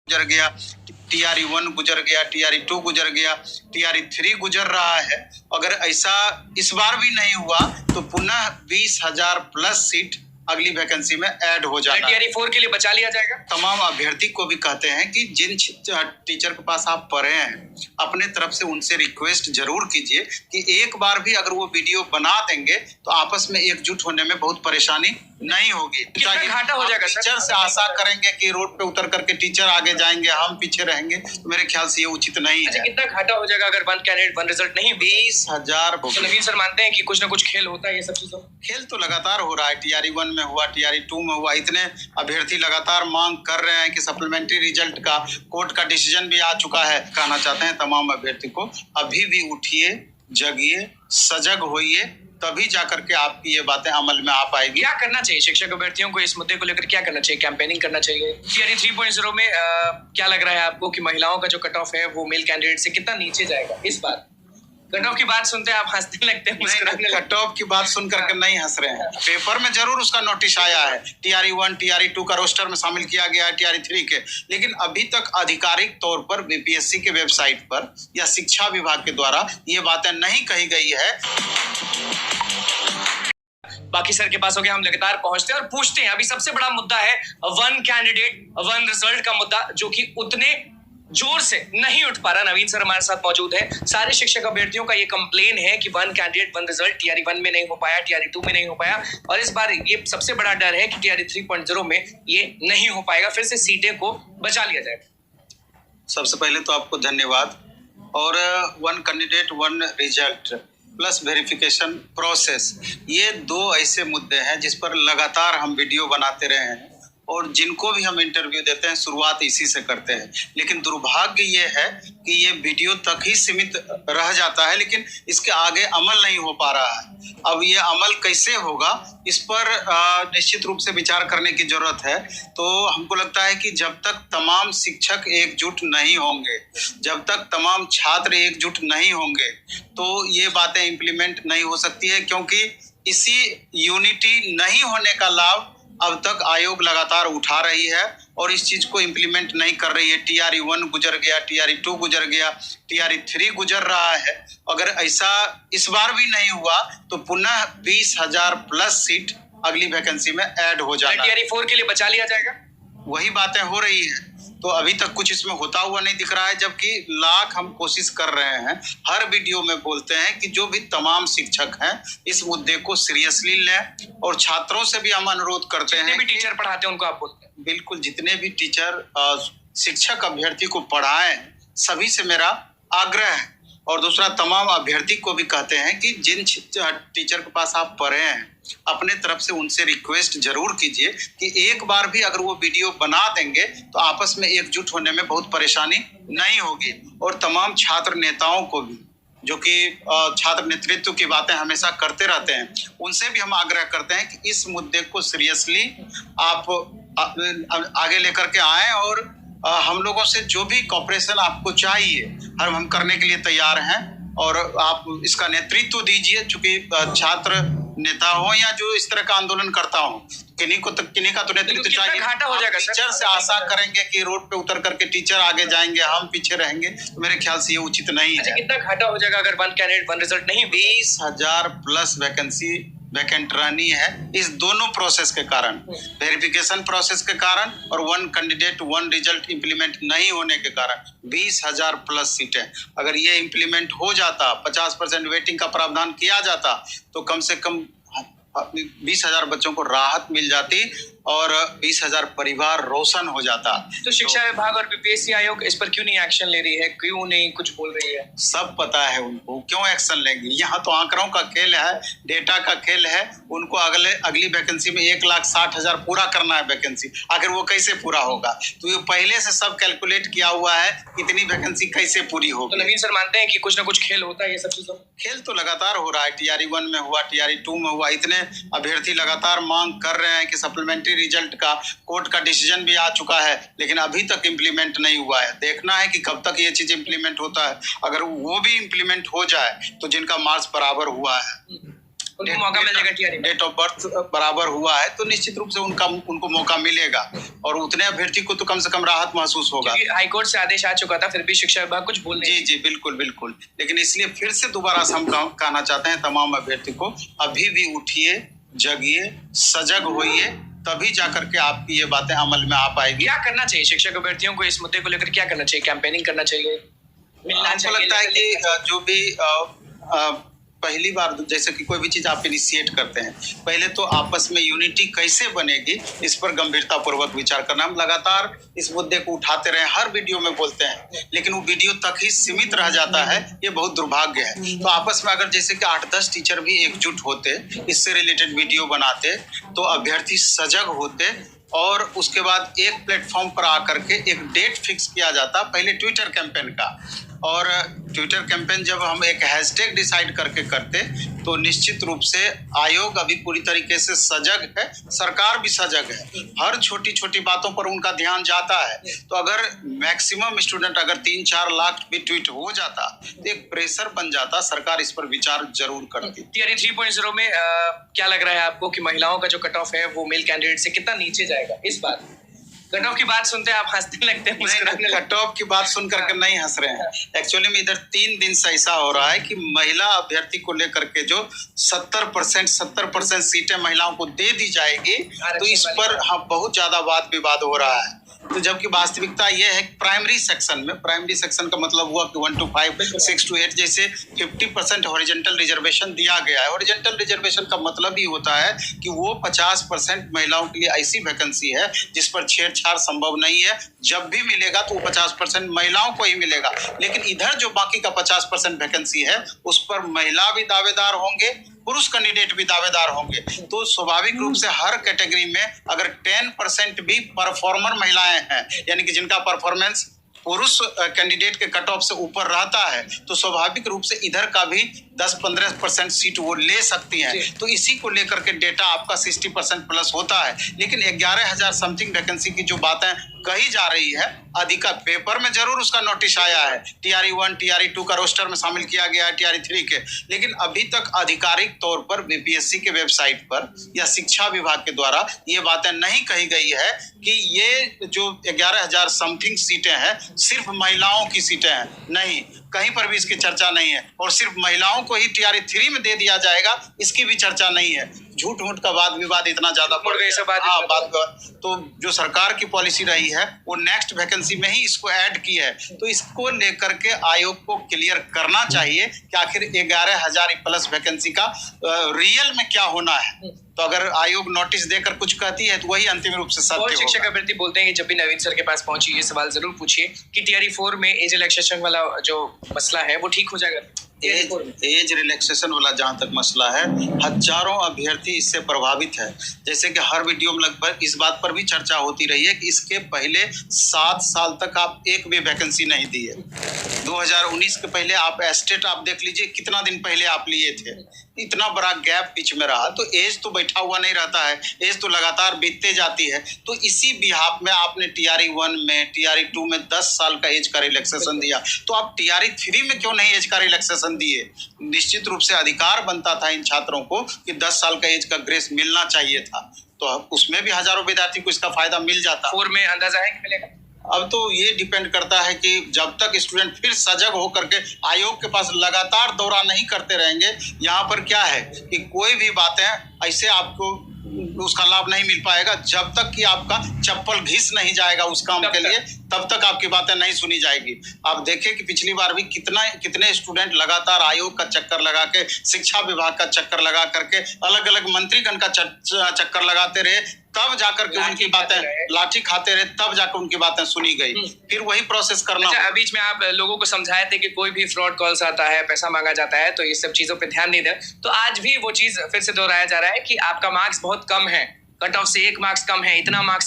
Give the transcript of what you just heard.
गुजर गया, TRE 1 गुजर गया, TRE 2 गुजर गया, TRE 3 गुजर रहा है। अगर ऐसा इस बार भी नहीं हुआ तो पुनः 20,000 प्लस सीट अगली वैकेंसी में ऐड हो जाना। TRE 4 के लिए बचा लिया जाएगा। तमाम अभ्यर्थी को भी कहते हैं कि जिन टीचर के पास आप पढ़े हैं अपने तरफ से उनसे रिक्वेस्ट जरूर कीजिए कि एक बार भी अगर वो वीडियो बना देंगे तो आपस में एकजुट होने में बहुत परेशानी नहीं होगी। घाटा हो जाएगा टीचर से आशा करेंगे कि रोड पे उतर करके टीचर आगे जाएंगे, हम पीछे रहेंगे, तो मेरे ख्याल से ये उचित नहीं है। कितना घाटा हो जाएगा अगर 1 कैंडिडेट 1 रिजल्ट नहीं? 20,000। तो नवीन सर मानते हैं कि कुछ ना कुछ खेल होता है ये सब चीजों? खेल तो लगातार हो रहा है। TRE 1 में हुआ, TRE 2 में हुआ। इतने अभ्यर्थी लगातार मांग कर रहे हैं कि सप्लीमेंट्री रिजल्ट का कोर्ट का डिसीजन भी आ चुका है। कहना चाहते हैं तमाम अभ्यर्थी को अभी भी उठिए, जगिए, सजग होइए, तभी जाकर के आपकी ये बातें अमल में आ पाएगी। क्या करना चाहिए शिक्षक अभ्यर्थियों को इस मुद्दे को लेकर? क्या करना चाहिए? कैंपेनिंग करना चाहिए? TRE 3.0 में क्या लग रहा है आपको कि महिलाओं का जो कट ऑफ है वो मेल कैंडिडेट से कितना नीचे जाएगा इस बार? कट ऑफ की बात सुनते हैं आप हंसने लगते हैं। कट ऑफ की बात सुन करके नहीं हंस रहे हैं। पेपर में जरूर उसका नोटिस आया है। TRE 1 TRE 2 का रोस्टर में शामिल किया गया है TRE 3 के, लेकिन अभी तक आधिकारिक तौर पर BPSC के वेबसाइट पर या शिक्षा विभाग के द्वारा ये बातें नहीं कही गई है। बाकी सर के पास हो गया, हम लगातार पहुंचते हैं और पूछते हैं। अभी सबसे बड़ा मुद्दा है 1 कैंडिडेट 1 रिजल्ट का मुद्दा, जो कि उतने जोर से नहीं उठ पा रहा। नवीन सर हमारे साथ मौजूद है। सारे शिक्षक अभ्यर्थियों का ये कंप्लेन है कि 1 कैंडिडेट 1 रिजल्ट TRE 1 में नहीं हो पाया, TRE 2 में नहीं हो पाया, और इस बार ये सबसे बड़ा डर है कि TRE 3.0 में ये नहीं हो पाएगा, फिर से सीटें को बचा लिया जाएगा। सबसे पहले तो आपको धन्यवाद। और 1 candidate 1 result plus verification process, ये 2 ऐसे मुद्दे हैं जिस पर लगातार हम वीडियो बनाते रहे हैं और जिनको भी हम इंटरव्यू देते हैं शुरुआत इसी से करते हैं। लेकिन दुर्भाग्य ये है कि ये वीडियो तक ही सीमित रह जाता है, लेकिन इसके आगे अमल नहीं हो पा रहा है। अब ये अमल कैसे होगा इस पर निश्चित रूप से विचार करने की जरूरत है। तो हमको लगता है कि जब तक तमाम शिक्षक एकजुट नहीं होंगे, जब तक तमाम छात्र एकजुट नहीं होंगे, तो ये बातें इम्प्लीमेंट नहीं हो सकती है, क्योंकि इसी यूनिटी नहीं होने का लाभ अब तक आयोग लगातार उठा रही है और इस चीज को इम्प्लीमेंट नहीं कर रही है। TRE 1 गुजर गया, TRE 2 गुजर गया, TRE 3 गुजर रहा है। अगर ऐसा इस बार भी नहीं हुआ तो पुनः 20,000 प्लस सीट अगली वैकेंसी में ऐड हो जाना। TRE 4 के लिए बचा लिया जाएगा। वही बातें हो रही है, तो अभी तक कुछ इसमें होता हुआ नहीं दिख रहा है, जबकि लाख हम कोशिश कर रहे हैं। हर वीडियो में बोलते हैं कि जो भी तमाम शिक्षक हैं इस मुद्दे को सीरियसली लें, और छात्रों से भी हम अनुरोध करते हैं। जितने भी टीचर पढ़ाते हैं उनको आप बोलते हैं? बिल्कुल, जितने भी टीचर शिक्षक अभ्यर्थी को पढ़ाएं सभी से मेरा आग्रह है। और दूसरा, तमाम अभ्यर्थी को भी कहते हैं कि जिन टीचर के पास आप पढ़े हैं अपने तरफ से उनसे रिक्वेस्ट जरूर कीजिए कि एक बार भी अगर वो वीडियो बना देंगे तो आपस में एकजुट होने में बहुत परेशानी नहीं होगी। और तमाम छात्र नेताओं को भी, जो कि छात्र नेतृत्व की बातें हमेशा करते रहते हैं, उनसे भी हम आग्रह करते हैं कि इस मुद्दे को सीरियसली आप आगे लेकर के आएं और हम लोगों से जो भी कॉपरेशन आपको चाहिए हम करने के लिए तैयार हैं। और आप इसका नेतृत्व दीजिए, चूंकि छात्र नेता हो या जो इस तरह का आंदोलन करता हो, किन्हीं का तो नेतृत्व चाहिए। घाटा हो जाएगा टीचर से आशा करेंगे कि रोड पे उतर करके टीचर आगे जाएंगे, हम पीछे रहेंगे, तो मेरे ख्याल से ये उचित नहीं है। कितना घाटा हो जाएगा अगर 1 कैंडिडेट 1 रिजल्ट नहीं? 20,000 प्लस वैकेंसी वैकेंट रहनी है इस दोनों प्रोसेस के कारण, वेरिफिकेशन प्रोसेस के कारण और 1 कैंडिडेट 1 रिजल्ट इंप्लीमेंट नहीं होने के कारण 20,000 प्लस सीटें। अगर ये इंप्लीमेंट हो जाता, 50% वेटिंग का प्रावधान किया जाता, तो कम से कम 20,000 बच्चों को राहत मिल जाती और 20,000 परिवार रोशन हो जाता। तो शिक्षा विभाग और BPSC आयोग इस पर क्यों नहीं एक्शन ले रही है? क्यों नहीं कुछ बोल रही है? सब पता है उनको, क्यों एक्शन लेंगे? यहाँ तो आंकड़ों का खेल है, डेटा का खेल है। उनको अगली वैकेंसी में 1,60,000 पूरा करना है वैकेंसी। आखिर वो कैसे पूरा होगा? तो ये पहले से सब कैलकुलेट किया हुआ है, इतनी वैकेंसी कैसे पूरी होगी। तो नवीन सर मानते हैं कि कुछ ना कुछ खेल होता है ये सब चीजों? खेल तो लगातार हो रहा है। TRE 1 में हुआ, TRE 2 में हुआ। इतने अभ्यर्थी लगातार मांग कर रहे हैं कि सप्लीमेंट्री रिजल्ट का कोर्ट का डिसीजन भी आ चुका है, लेकिन अभी तक इम्प्लीमेंट नहीं हुआ है। देखना है कि कब तक ये चीज इम्प्लीमेंट होता है। अगर वो भी इम्प्लीमेंट हो जाए तो जिनका मार्क्स बराबर हुआ है उनको मौका मिलेगा टीआरई में। डेट ऑफ बर्थ बराबर हुआ है तो निश्चित रूप से उनको मौका मिलेगा और उतने अभ्यर्थी को तो कम से कम राहत महसूस होगा। हाईकोर्ट से आदेश आ चुका था, फिर भी शिक्षा विभाग कुछ बोल नहीं। जी बिल्कुल बिल्कुल, लेकिन इसलिए फिर से दोबारा से हम कहना चाहते हैं तमाम अभ्यर्थी को, अभी भी उठिए, जगिए, सजग होइए, तभी जाकर के आपकी ये बातें अमल में आ पाएगी। क्या करना चाहिए शिक्षक अभ्यर्थियों को इस मुद्दे को लेकर? क्या करना चाहिए? कैंपेनिंग करना चाहिए? आपको लगता है कि जो भी पहली बार जैसे कि कोई भी चीज आप इनिशिएट करते हैं, पहले तो आपस में यूनिटी कैसे बनेगी इस पर गंभीरता पूर्वक विचार करना। हम लगातार इस मुद्दे को उठाते रहे, हर वीडियो में बोलते हैं, लेकिन वो वीडियो तक ही सीमित रह जाता है, ये बहुत दुर्भाग्य है। तो आपस में अगर जैसे कि 8-10 टीचर भी एकजुट होते, इससे रिलेटेड वीडियो बनाते, तो अभ्यर्थी सजग होते और उसके बाद एक प्लेटफॉर्म पर आकर के एक डेट फिक्स किया जाता, पहले ट्विटर कैंपेन का। और ट्विटर कैंपेन जब हम एक हैशटैग डिसाइड करके करते तो निश्चित रूप से आयोग अभी पूरी तरीके से सजग है, सरकार भी सजग है, हर छोटी छोटी बातों पर उनका ध्यान जाता है। तो अगर मैक्सिमम स्टूडेंट अगर 3-4 लाख भी ट्वीट हो जाता तो एक प्रेशर बन जाता, सरकार इस पर विचार जरूर करती। टीआरई 3.0 में क्या लग रहा है आपको कि महिलाओं का जो कट ऑफ है वो मेल कैंडिडेट से कितना नीचे जाएगा इस बार? कट ऑफ की बात सुनते हैं आप हंसने लगते हैं, मुस्कुराने लगते हैं। कट ऑफ की बात सुन करके नहीं हंस रहे हैं, एक्चुअली में इधर 3 दिन से ऐसा हो रहा है कि महिला अभ्यर्थी को लेकर के जो 70% सीटें महिलाओं को दे दी जाएगी, तो इस पर बहुत ज्यादा वाद विवाद हो रहा है। तो जबकि वास्तविकता यह है कि प्राइमरी सेक्शन का मतलब हुआ कि 1 to 5, 6 to 8 जैसे 50% हॉरिजॉन्टल रिजर्वेशन दिया गया है। हॉरिजॉन्टल रिजर्वेशन का मतलब ही होता है कि वो 50% महिलाओं के लिए ऐसी वैकेंसी है जिस पर छेड़छाड़ संभव नहीं है, जब भी मिलेगा तो वो 50% महिलाओं को ही मिलेगा। लेकिन इधर जो बाकी का 50% वैकेंसी है उस पर महिला भी दावेदार होंगे, पुरुष कैंडिडेट भी दावेदार होंगे। तो स्वाभाविक रूप से हर कैटेगरी में अगर 10% भी परफॉर्मर महिलाएं हैं, यानी कि जिनका परफॉर्मेंस पुरुष कैंडिडेट के कट ऑफ से ऊपर रहता है, तो स्वाभाविक रूप से इधर का भी 10-15% सीट वो ले सकती हैं। तो इसी को लेकर के डेटा आपका 60% प्लस होता है। लेकिन 11,000 समथिंग वैकेंसी की जो बातें कही जा रही है, अधिका पेपर में जरूर उसका नोटिस आया है, टीआरई 1, टीआरई 2 का रोस्टर में शामिल किया गया है, टीआरई 3 के, लेकिन अभी तक आधिकारिक तौर पर बीपीएससी के वेबसाइट पर या शिक्षा विभाग के द्वारा ये बातें नहीं कही गई है कि ये जो 11,000 समथिंग सीटें हैं सिर्फ महिलाओं की सीटें हैं। नहीं, कहीं पर भी इसकी चर्चा नहीं है, और सिर्फ महिलाओं को ही टीआरई 3 में दे दिया जाएगा इसकी भी चर्चा नहीं है। झूठ मूठ का वाद विवाद इतना ज्यादा बढ़ गया। तो जो सरकार की पॉलिसी रही है वो नेक्स्ट वैकेंसी में ही इसको ऐड की है। तो इसको लेकर के आयोग को क्लियर करना चाहिए कि आखिर 11,000 प्लस वैकेंसी का रियल में क्या होना है। तो अगर आयोग नोटिस देकर कुछ कहती है तो वही अंतिम रूप से सत्य होगा। और शिक्षक अभ्यर्थी बोलते हैं कि जब भी नवीन सर के पास पहुंची ये सवाल जरूर पूछिए कि टीआरई 4 में एज रिलैक्सेशन वाला जो मसला है वो ठीक हो जाएगा? एज रिलैक्सेशन वाला जहाँ तक मसला है, हजारों अभ्यर्थी इससे प्रभावित है। जैसे कि हर वीडियो में लगभग इस बात पर भी चर्चा होती रही है कि इसके पहले 7 साल तक आप एक भी वैकेंसी नहीं दी है। 2019 के पहले आप एस्टेट आप देख लीजिए, कितना दिन पहले आप लिए थे, इतना बड़ा गैप बीच में रहा। तो एज तो बैठा हुआ नहीं रहता है, एज तो लगातार बीतते जाती है। तो इसी बिहाफ में आपने टीआरई 1 में, टीआरई 2 में 10 साल का एज का रिलैक्सेशन दिया, तो आप टीआरई 3 में क्यों नहीं एज का रिलैक्सेशन दिए? निश्चित रूप से अधिकार बनता था इन छात्रों को कि 10 साल का एज का ग्रेस मिलना चाहिए था, तो उसमें भी हजारों विद्यार्थी को इसका फायदा मिल जाता। 4 में अंदाजा है कि मिलेगा? अब तो ये डिपेंड करता है कि जब तक स्टूडेंट फिर सजग होकर के आयोग के पास लगातार दौरा नहीं करते रहेंगे। यहाँ पर क्या है कि कोई भी बातें ऐसे आपको उसका लाभ नहीं मिल पाएगा जब तक कि आपका चप्पल घिस नहीं जाएगा उस काम के लिए, तब तक आपकी बातें नहीं सुनी जाएगी। आप देखें कि पिछली बार भी कितने स्टूडेंट लगातार आयोग का चक्कर लगा के, शिक्षा विभाग का चक्कर लगा करके, अलग अलग मंत्रीगण का चक्कर लगाते रहे, तब जाकर के उनकी बातें लाठी खाते रहे, तब जाकर उनकी बातें सुनी गई। फिर वही प्रोसेस करना। अच्छा, बीच में आप लोगों को समझाए थे कि कोई भी फ्रॉड कॉल्स आता है, पैसा मांगा जाता है, तो ये सब चीजों पे ध्यान नहीं दें। तो आज भी वो चीज फिर से दोहराया जा रहा है कि आपका मार्क्स बहुत कम है, कट ऑफ से 1 मार्क्स कम है, इतना मार्क्स